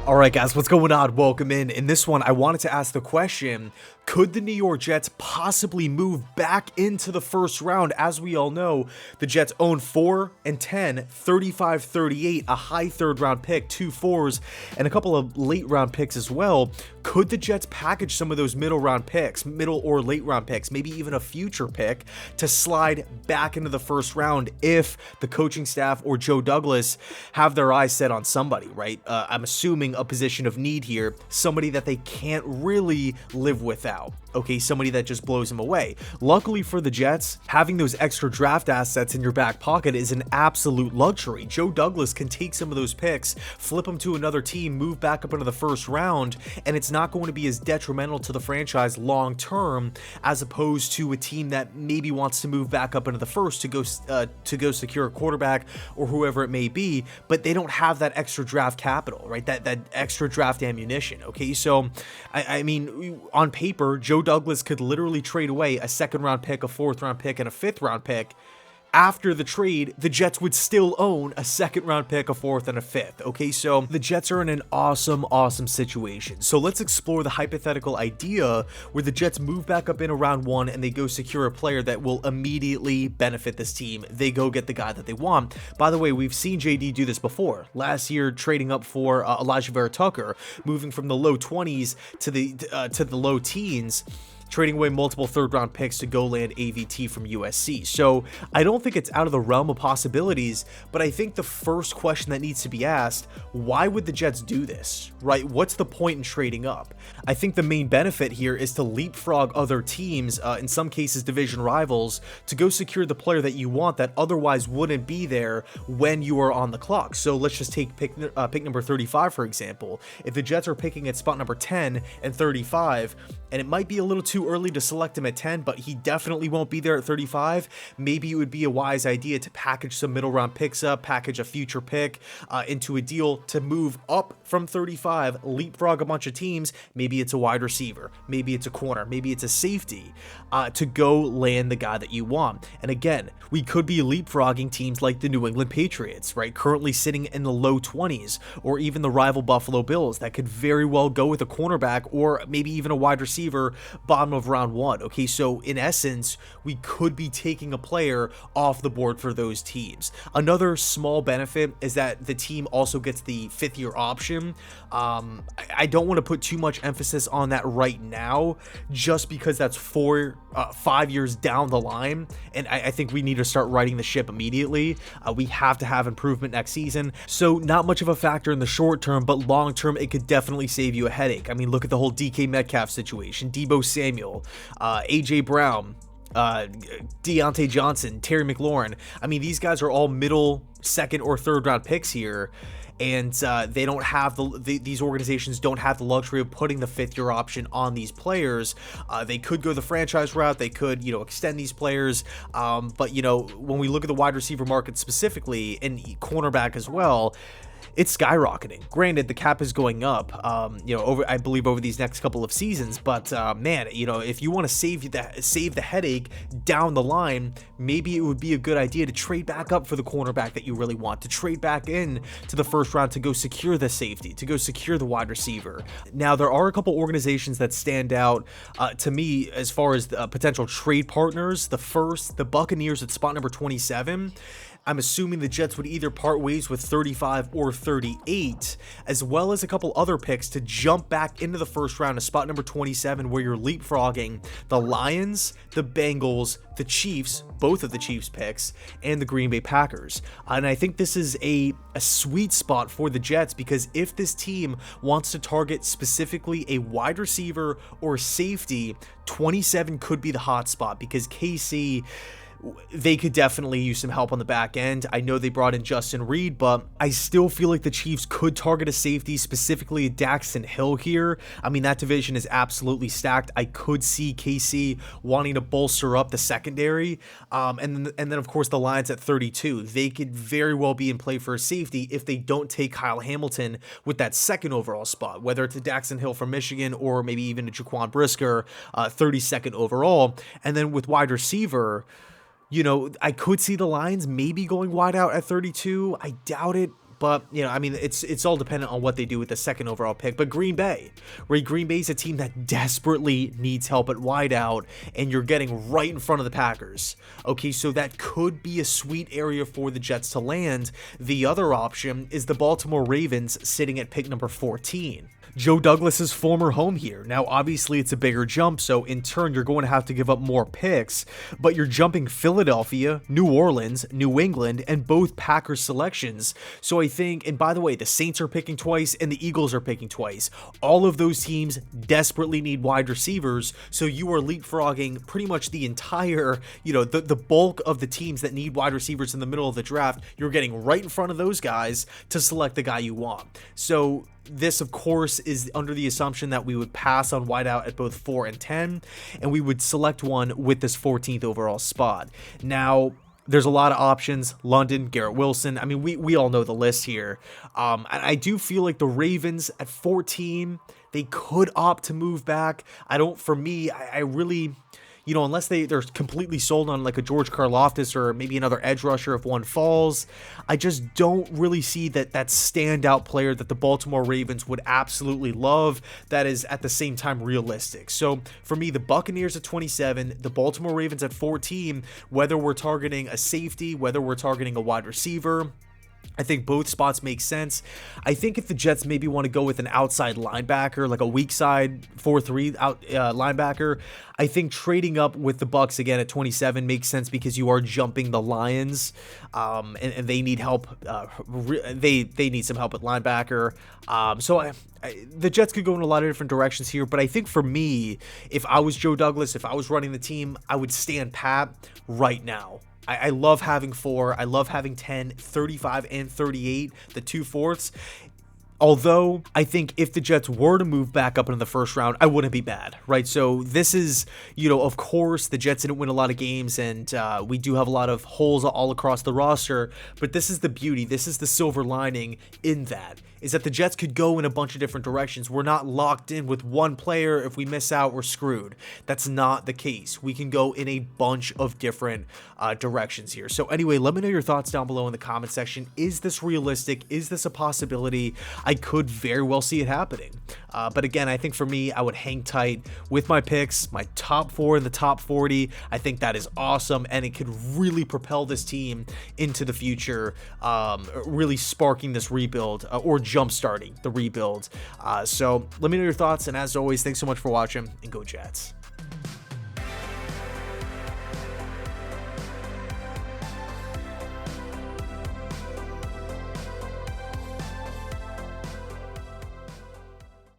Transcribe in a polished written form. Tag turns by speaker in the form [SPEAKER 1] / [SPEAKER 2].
[SPEAKER 1] Alright guys, what's going on? Welcome in. In this one, I wanted to ask the question, could the New York Jets possibly move back into the first round? As we all know, the Jets own 4 and 10, 35-38, a high third round pick, 2 fours, and a couple of late round picks as well. Could the Jets package some of those middle round picks, middle or late round picks, maybe even a future pick to slide back into the first round if the coaching staff or Joe Douglas have their eyes set on somebody, right? I'm assuming a position of need here, somebody that they can't really live without. Okay, somebody that just blows them away. Luckily for the Jets, having those extra draft assets in your back pocket is an absolute luxury. Joe Douglas can take some of those picks, flip them to another team, move back up into the first round, and it's not going to be as detrimental to the franchise long term as opposed to a team that maybe wants to move back up into the first to go secure a quarterback or whoever it may be, but they don't have that extra draft capital, right? That extra draft ammunition. Okay, so I mean, on paper, Joe Douglas could literally trade away a second round pick, a fourth round pick, and a fifth round pick. After the trade, the Jets would still own a second round pick, a fourth, and a fifth. Okay, so the Jets are in an awesome situation. So let's explore the hypothetical idea where the Jets move back up in round 1 and they go secure a player that will immediately benefit this team. They go get the guy that they want. By the way, we've seen JD do this before. Last year, trading up for Elijah Vera Tucker, moving from the low 20s to the low teens, trading away multiple third-round picks to go land AVT from USC. So I don't think it's out of the realm of possibilities, but I think the first question that needs to be asked, why would the Jets do this, right? What's the point in trading up? I think the main benefit here is to leapfrog other teams, in some cases division rivals, to go secure the player that you want that otherwise wouldn't be there when you are on the clock. So let's just take pick number 35, for example. If the Jets are picking at spot number 10 and 35, and it might be a little too early to select him at 10, but he definitely won't be there at 35. Maybe it would be a wise idea to package some middle round picks up, package a future pick into a deal to move up from 35, leapfrog a bunch of teams. Maybe it's a wide receiver, maybe it's a corner, maybe it's a safety to go land the guy that you want. And again, we could be leapfrogging teams like the New England Patriots, right? Currently sitting in the low 20s, or even the rival Buffalo Bills that could very well go with a cornerback or maybe even a wide receiver bottom of round 1. Okay, so in essence, we could be taking a player off the board for those teams. Another small benefit is that the team also gets the 5th-year option. I don't want to put too much emphasis on that right now, just because that's 5 years down the line, and I think we need to start riding the ship immediately. We have to have improvement next season, so not much of a factor in the short term, but long term, it could definitely save you a headache. I mean, look at the whole DK Metcalf situation, Deebo Samuel, AJ Brown, Deontay Johnson, Terry McLaurin. I mean, these guys are all middle, second, or third round picks here, and they don't have these organizations don't have the luxury of putting the 5th-year option on these players. They could go the franchise route, they could, extend these players, but when we look at the wide receiver market specifically, and cornerback as well, it's skyrocketing. Granted, the cap is going up, I believe over these next couple of seasons, but man, if you want to save the headache down the line, maybe it would be a good idea to trade back up for the cornerback that you really want, to trade back in to the first round to go secure the safety, to go secure the wide receiver. Now, there are a couple organizations that stand out to me as far as potential trade partners. The Buccaneers at spot number 27. I'm assuming the Jets would either part ways with 35 or 38, as well as a couple other picks to jump back into the first round to spot number 27, where you're leapfrogging the Lions, the Bengals, the Chiefs, both of the Chiefs picks, and the Green Bay Packers. And I think this is a sweet spot for the Jets, because if this team wants to target specifically a wide receiver or safety, 27 could be the hot spot, because KC, they could definitely use some help on the back end. I know they brought in Justin Reed, but I still feel like the Chiefs could target a safety, specifically Daxton Hill here. I mean, that division is absolutely stacked. I could see KC wanting to bolster up the secondary. And then of course, the Lions at 32. They could very well be in play for a safety if they don't take Kyle Hamilton with that second overall spot, whether it's a Daxton Hill from Michigan or maybe even a Jaquan Brisker, 32nd overall. And then with wide receiver, I could see the Lions maybe going wide out at 32. I doubt it. But, you know, I mean, it's all dependent on what they do with the second overall pick. But Green Bay, right? Green Bay's a team that desperately needs help at wideout, and you're getting right in front of the Packers. Okay, so that could be a sweet area for the Jets to land. The other option is the Baltimore Ravens sitting at pick number 14. Joe Douglas's former home here. Now, obviously, it's a bigger jump, so in turn, you're going to have to give up more picks, but you're jumping Philadelphia, New Orleans, New England, and both Packers selections. So I think, and by the way, the Saints are picking twice, and the Eagles are picking twice. All of those teams desperately need wide receivers, so you are leapfrogging pretty much the entire, you know, the bulk of the teams that need wide receivers in the middle of the draft. You're getting right in front of those guys to select the guy you want. So this, of course, is under the assumption that we would pass on wideout at both 4 and 10, and we would select one with this 14th overall spot. Now, there's a lot of options. London, Garrett Wilson. I mean, we all know the list here. And I do feel like the Ravens at 14, they could opt to move back. For me, I really, you know, unless they're completely sold on like a George Karlaftis or maybe another edge rusher if one falls, I just don't really see that standout player that the Baltimore Ravens would absolutely love that is at the same time realistic. So for me, the Buccaneers at 27, the Baltimore Ravens at 14, whether we're targeting a safety, whether we're targeting a wide receiver, I think both spots make sense. I think if the Jets maybe want to go with an outside linebacker, like a weak side 4-3 linebacker, I think trading up with the Bucs again at 27 makes sense because you are jumping the Lions, and they need help. They need some help at linebacker. So the Jets could go in a lot of different directions here, but I think for me, if I was Joe Douglas, if I was running the team, I would stand pat right now. I love having 4. I love having 10, 35, and 38, the 2/4. Although, I think if the Jets were to move back up into the first round, I wouldn't be bad, right? So this is, you know, of course, the Jets didn't win a lot of games, and we do have a lot of holes all across the roster, but this is the beauty. This is the silver lining in that, is that the Jets could go in a bunch of different directions. We're not locked in with one player. If we miss out, we're screwed. That's not the case. We can go in a bunch of different directions here. So anyway, let me know your thoughts down below in the comment section. Is this realistic? Is this a possibility? I could very well see it happening. But again, I think for me, I would hang tight with my picks, my top 4 in the top 40. I think that is awesome, and it could really propel this team into the future, really sparking this rebuild or jump-starting the rebuild. So let me know your thoughts, and as always, thanks so much for watching, and go Jets.